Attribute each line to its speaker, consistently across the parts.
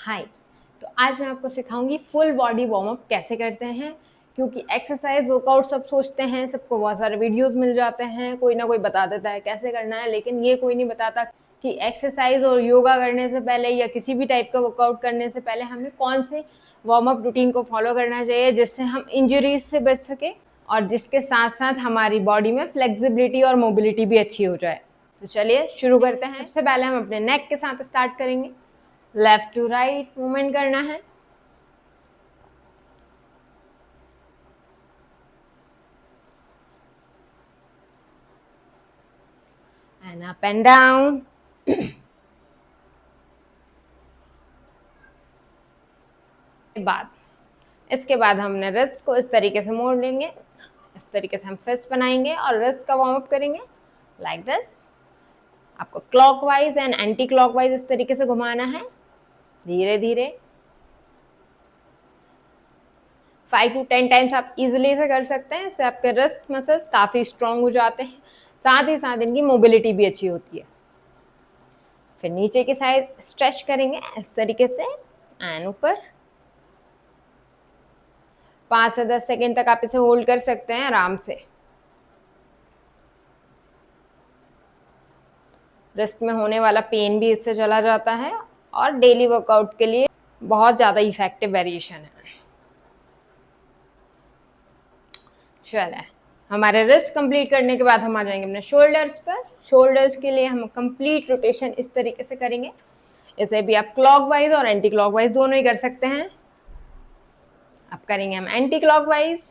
Speaker 1: हाय। तो आज मैं आपको सिखाऊंगी फुल बॉडी वार्म अप कैसे करते हैं, क्योंकि एक्सरसाइज वर्कआउट सब सोचते हैं, सबको बहुत सारे वीडियोस मिल जाते हैं, कोई ना कोई बता देता है कैसे करना है, लेकिन ये कोई नहीं बताता कि एक्सरसाइज और योगा करने से पहले या किसी भी टाइप का वर्कआउट करने से पहले हमें कौन से वार्म अप रूटीन को फॉलो करना चाहिए जिससे हम इंजरीज से बच सके और जिसके साथ साथ हमारी बॉडी में फ्लेक्सिबिलिटी और मोबिलिटी भी अच्छी हो जाए। तो चलिए शुरू करते हैं। सबसे पहले हम अपने नेक के साथ स्टार्ट करेंगे। लेफ्ट टू राइट मूवमेंट करना है। And up and down. इसके बाद हमने रिस्ट को इस तरीके से मोड़ लेंगे, इस तरीके से हम फिस्ट बनाएंगे और रिस्ट का वार्म अप करेंगे लाइक दिस। आपको क्लॉकवाइज एंड एंटी क्लॉकवाइज इस तरीके से घुमाना है धीरे धीरे। 5 to 10 टाइम्स आप इजीली से कर सकते हैं। इससे आपके रिस्ट मसल्स काफ़ी स्ट्रांग हो जाते हैं, साथ ही साथ इनकी मोबिलिटी भी अच्छी होती है। फिर नीचे की साइड स्ट्रेच करेंगे इस तरीके से एंड ऊपर 5 से 10 सेकेंड तक आप इसे होल्ड कर सकते हैं आराम से। रिस्ट में होने वाला पेन भी इससे चला जाता है और डेली वर्कआउट के लिए बहुत ज़्यादा इफेक्टिव वेरिएशन है। चले, हमारे रिस्ट कंप्लीट करने के बाद हम आ जाएंगे अपने शोल्डर्स पर। शोल्डर्स के लिए हम कंप्लीट रोटेशन इस तरीके से करेंगे। इसे भी आप क्लॉकवाइज और एंटी क्लॉकवाइज दोनों ही कर सकते हैं। अब करेंगे हम एंटी क्लॉकवाइज।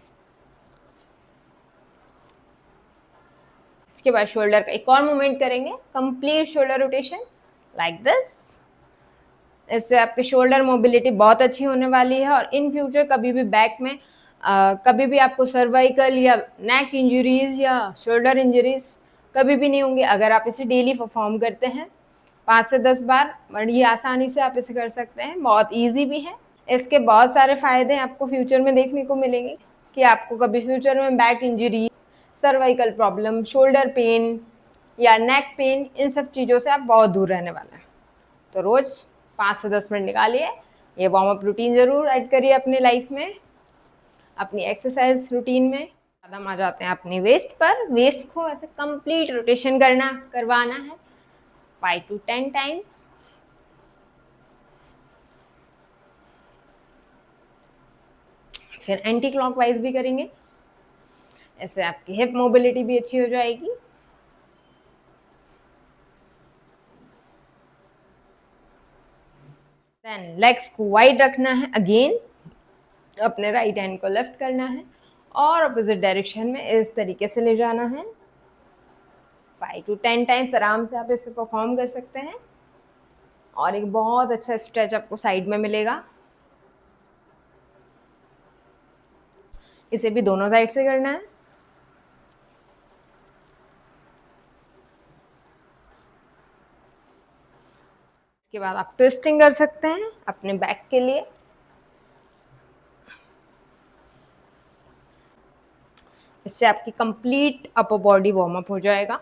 Speaker 1: इसके बाद शोल्डर का एक और मूवमेंट करेंगे, complete shoulder rotation like this. इससे आपकी शोल्डर मोबिलिटी बहुत अच्छी होने वाली है और इन फ्यूचर कभी भी बैक में कभी भी आपको सर्वाइकल या नेक इंजरीज या शोल्डर इंजरीज कभी भी नहीं होंगी अगर आप इसे डेली परफॉर्म करते हैं 5 से 10 बार। बड़ी आसानी से आप इसे कर सकते हैं, बहुत इजी भी है। इसके बहुत सारे फ़ायदे आपको फ्यूचर में देखने को मिलेंगे कि आपको कभी फ्यूचर में back injury, cervical problem, shoulder pain या नेक पेन, इन सब चीज़ों से आप बहुत दूर रहने वाले हैं। तो रोज़ 5 से 10 मिनट निकालिए, ये वार्म अप रूटीन ज़रूर ऐड करिए अपनी लाइफ में, अपनी एक्सरसाइज रूटीन में। हम आ जाते हैं अपनी वेस्ट पर। वेस्ट को ऐसे कंप्लीट रोटेशन करवाना है 5 to 10 टाइम्स। फिर एंटी क्लॉकवाइज भी करेंगे, ऐसे आपकी हिप मोबिलिटी भी अच्छी हो जाएगी। देन लेग्स को वाइड रखना है, अगेन अपने राइट हैंड को लेफ्ट करना है और अपोजिट डायरेक्शन में इस तरीके से ले जाना है। 5 to 10 टाइम्स आराम से आप इसे परफॉर्म कर सकते हैं और एक बहुत अच्छा स्ट्रेच आपको साइड में मिलेगा। इसे भी दोनों साइड से करना है। इसके बाद आप ट्विस्टिंग कर सकते हैं अपने बैक के लिए। इससे आपकी complete upper body warm up हो जाएगा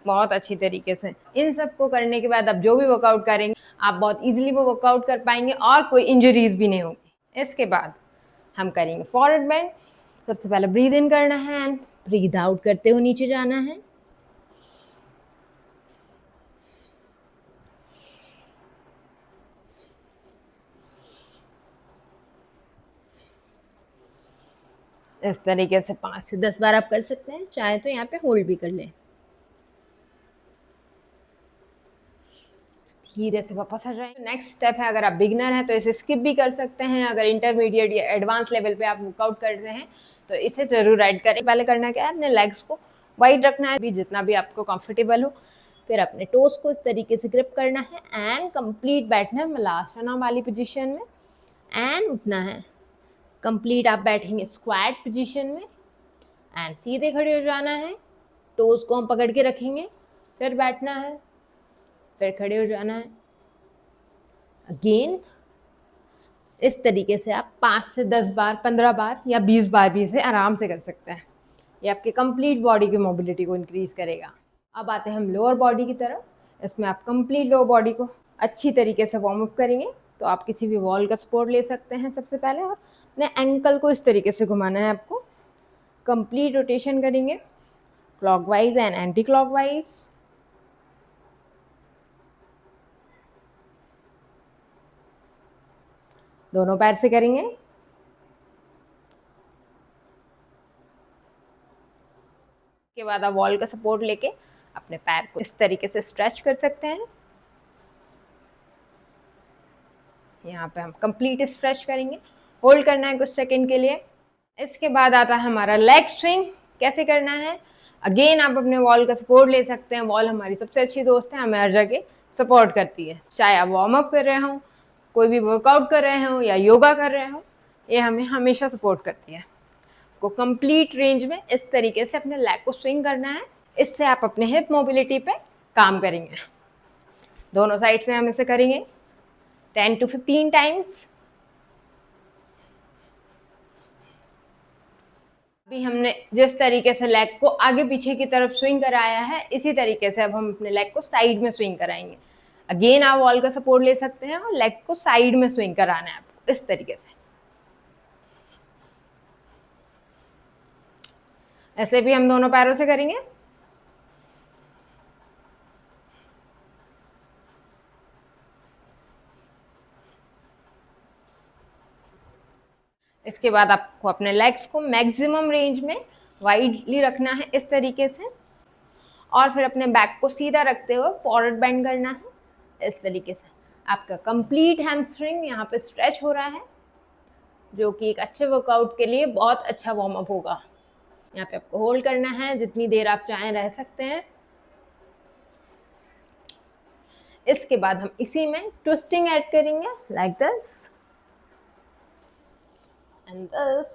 Speaker 1: बहुत अच्छी तरीके से। इन सब को करने के बाद आप जो भी वर्कआउट करेंगे आप बहुत इजीली वो वर्कआउट कर पाएंगे और कोई इंजरीज भी नहीं होगी। इसके बाद हम करेंगे फॉरवर्ड बेंड। सबसे पहले ब्रीद इन करना है एंड ब्रीद आउट करते हुए नीचे जाना है। इस तरीके से 5 से 10 बार आप कर सकते हैं, चाहे तो यहाँ पे होल्ड भी कर लें। धीरे से वापस आ जाए। नेक्स्ट स्टेप है, अगर आप बिगिनर हैं तो इसे स्किप भी कर सकते हैं। अगर इंटरमीडिएट या एडवांस लेवल पे आप वर्कआउट करते हैं तो इसे जरूर ऐड करें। पहले करना क्या है, अपने लेग्स को वाइड रखना है भी जितना भी आपको कंफर्टेबल हो। फिर अपने टोस को इस तरीके से ग्रिप करना है एंड कंप्लीट बैठना है मलासना वाली पोजीशन में एंड उठना है। कंप्लीट आप बैठेंगे स्क्वाट पोजीशन में एंड सीधे खड़े हो जाना है। टोस को हम पकड़ के रखेंगे, फिर बैठना है, फिर खड़े हो जाना है। अगेन इस तरीके से आप 5 से 10 बार, 15 बार या 20 बार भी इसे आराम से कर सकते हैं। ये आपके कंप्लीट बॉडी की मोबिलिटी को इंक्रीज करेगा। अब आते हैं हम लोअर बॉडी की तरफ। इसमें आप कंप्लीट लोअर बॉडी को अच्छी तरीके से वार्म अप करेंगे। तो आप किसी भी वॉल का सपोर्ट ले सकते हैं सबसे पहले, और अपने एंकल को इस तरीके से घुमाना है आपको। कंप्लीट रोटेशन करेंगे क्लॉकवाइज एंड एंटी क्लॉकवाइज। दोनों पैर से करेंगे। के बाद आप वॉल का सपोर्ट लेके अपने पैर को इस तरीके से स्ट्रेच कर सकते हैं। यहाँ पे हम कंप्लीट स्ट्रेच करेंगे, होल्ड करना है कुछ सेकंड के लिए। इसके बाद आता है हमारा लेग स्विंग। कैसे करना है? अगेन आप अपने वॉल का सपोर्ट ले सकते हैं। वॉल हमारी सबसे अच्छी दोस्त है, हमें हर जगह सपोर्ट करती है। चाहे आप वार्म अप कर रहे हो, कोई भी वर्कआउट कर रहे हो या योगा कर रहे हो, ये हमें हमेशा सपोर्ट करती है। को कंप्लीट रेंज में इस तरीके से अपने लेग को स्विंग करना है। इससे आप अपने हिप मोबिलिटी पे काम करेंगे। दोनों साइड से हम इसे करेंगे 10 to 15 टाइम्स। अभी हमने जिस तरीके से लेग को आगे पीछे की तरफ स्विंग कराया है, इसी तरीके से अब हम अपने लेग को साइड में स्विंग कराएंगे। अगेन आप वॉल का सपोर्ट ले सकते हैं और लेग को साइड में स्विंग कराना है आपको इस तरीके से। ऐसे भी हम दोनों पैरों से करेंगे। इसके बाद आपको अपने लेग्स को मैक्सिमम रेंज में वाइडली रखना है इस तरीके से, और फिर अपने बैक को सीधा रखते हुए फॉरवर्ड बेंड करना है इस तरीके से। आपका कंप्लीट हैमस्ट्रिंग यहाँ पे स्ट्रेच हो रहा है, जो कि एक अच्छे वर्कआउट के लिए बहुत अच्छा वार्म अप होगा। यहाँ पे आपको होल्ड करना है, जितनी देर आप चाहें रह सकते हैं। इसके बाद हम इसी में ट्विस्टिंग ऐड करेंगे लाइक दिस एंड दिस।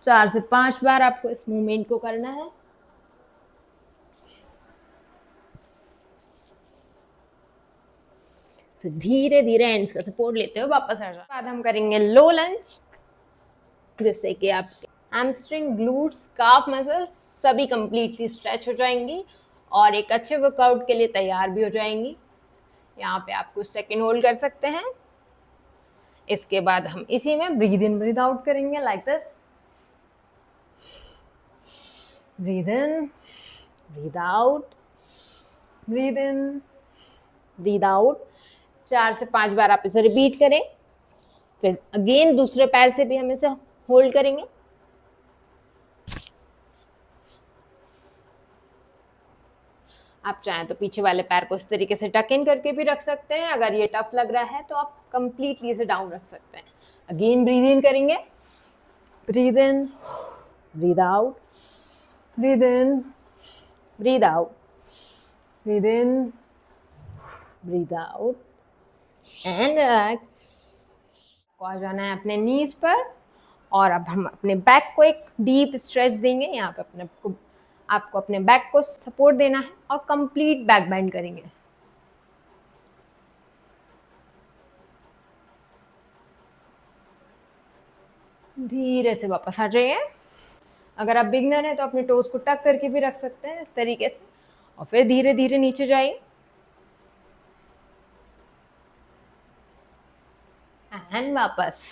Speaker 1: 4 से 5 बार आपको इस मूवमेंट को करना है। फिर धीरे धीरे हैंड्स का सपोर्ट लेते हुए वापस आ जाए। बाद हम करेंगे लो लंज, जिससे कि आप हैमस्ट्रिंग, ग्लूट्स, काफ मसल्स सभी कंप्लीटली स्ट्रेच हो जाएंगी और एक अच्छे वर्कआउट के लिए तैयार भी हो जाएंगी। यहाँ पे आप कुछ सेकंड होल्ड कर सकते हैं। इसके बाद हम इसी में ब्रीद इन ब्रीद आउट करेंगे like this. Breathe in, breathe out, breathe in, breathe out. 4 से 5 बार आप इसे रिपीट करें। फिर अगेन दूसरे पैर से भी हम इसे होल्ड करेंगे। आप चाहें तो पीछे वाले पैर को इस तरीके से टक इन करके भी रख सकते हैं। अगर ये टफ लग रहा है तो आप कंप्लीटली इसे डाउन रख सकते हैं। अगेन ब्रीद इन करेंगे, breathe in, breathe out, breathe in, breathe out, breathe in, breathe out and relax. आ जाना है अपने नीज पर, और अब हम अपने बैक को एक डीप स्ट्रेच देंगे। यहाँ पे आपको अपने बैक को सपोर्ट देना है और कंप्लीट बैक बेंड करेंगे। धीरे से वापस आ जाइए। अगर आप बिगनर हैं तो अपने टोज को टक करके भी रख सकते हैं इस तरीके से, और फिर धीरे धीरे नीचे जाइए एंड वापस।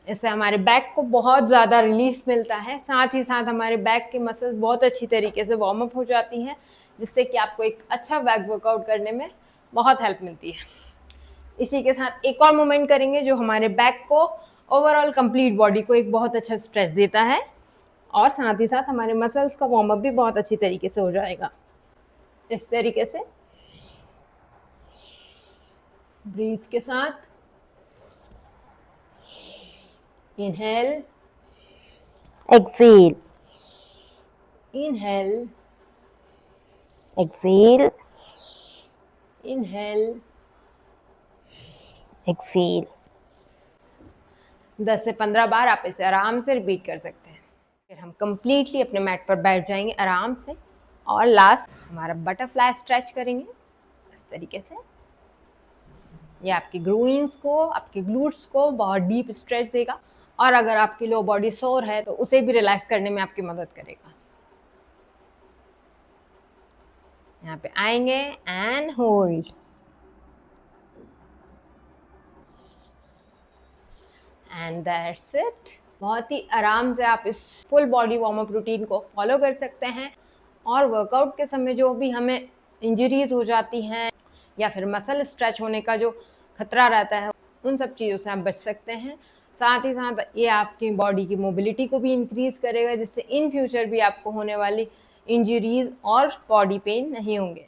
Speaker 1: इससे हमारे बैक को बहुत ज़्यादा रिलीफ मिलता है, साथ ही साथ हमारे बैक की मसल्स बहुत अच्छी तरीके से वार्म अप हो जाती हैं, जिससे कि आपको एक अच्छा बैक वर्कआउट करने में बहुत हेल्प मिलती है। इसी के साथ एक और मूवमेंट करेंगे जो हमारे बैक को, ओवरऑल कंप्लीट बॉडी को एक बहुत अच्छा स्ट्रेच देता है, और साथ ही साथ हमारे मसल्स का वार्म अप भी बहुत अच्छी तरीके से हो जाएगा इस तरीके से। ब्रीथ के साथ inhale,
Speaker 2: exhale,
Speaker 1: inhale,
Speaker 2: exhale,
Speaker 1: inhale,
Speaker 2: exhale.
Speaker 1: 10 से 15 बार आप इसे आराम से रिपीट कर सकते हैं। फिर हम कंप्लीटली अपने मैट पर बैठ जाएंगे आराम से, और लास्ट हमारा बटरफ्लाई स्ट्रेच करेंगे इस तरीके से। ये आपकी ग्रूइंस को, आपके ग्लूट्स को बहुत डीप स्ट्रेच देगा, और अगर आपकी लो बॉडी सोर है तो उसे भी रिलैक्स करने में आपकी मदद करेगा। यहाँ पे आएंगे and hold, and that's it. बहुत ही आराम से आप इस full body warm up routine को फॉलो कर सकते हैं और वर्कआउट के समय जो भी हमें इंजरीज हो जाती हैं या फिर मसल स्ट्रेच होने का जो खतरा रहता है उन सब चीज़ों से आप बच सकते हैं। साथ ही साथ ये आपकी बॉडी की मोबिलिटी को भी इंक्रीज करेगा, जिससे इन फ्यूचर भी आपको होने वाली इंजरीज और बॉडी पेन नहीं होंगे।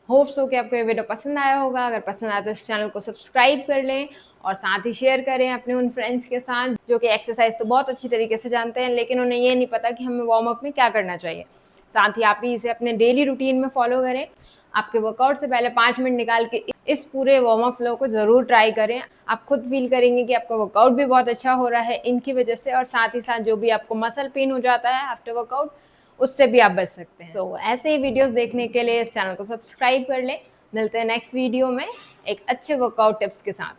Speaker 1: होप्स हो कि आपको ये वीडियो पसंद आया होगा। अगर पसंद आया तो इस चैनल को सब्सक्राइब कर लें और साथ ही शेयर करें अपने उन फ्रेंड्स के साथ जो कि एक्सरसाइज तो बहुत अच्छी तरीके से जानते हैं, लेकिन उन्हें ये नहीं पता कि हमें वार्म अप में क्या करना चाहिए। साथ ही आप भी इसे अपने डेली रूटीन में फॉलो करें। आपके वर्कआउट से पहले 5 मिनट निकाल के इस पूरे वार्म अप फ्लो को ज़रूर ट्राई करें। आप खुद फील करेंगे कि आपका वर्कआउट भी बहुत अच्छा हो रहा है इनकी वजह से, और साथ ही साथ जो भी आपको मसल पेन हो जाता है आफ्टर वर्कआउट उससे भी आप बच सकते हैं। सो ऐसे ही वीडियोस देखने के लिए इस चैनल को सब्सक्राइब कर लें। मिलते हैं नेक्स्ट वीडियो में एक अच्छे वर्कआउट टिप्स के साथ।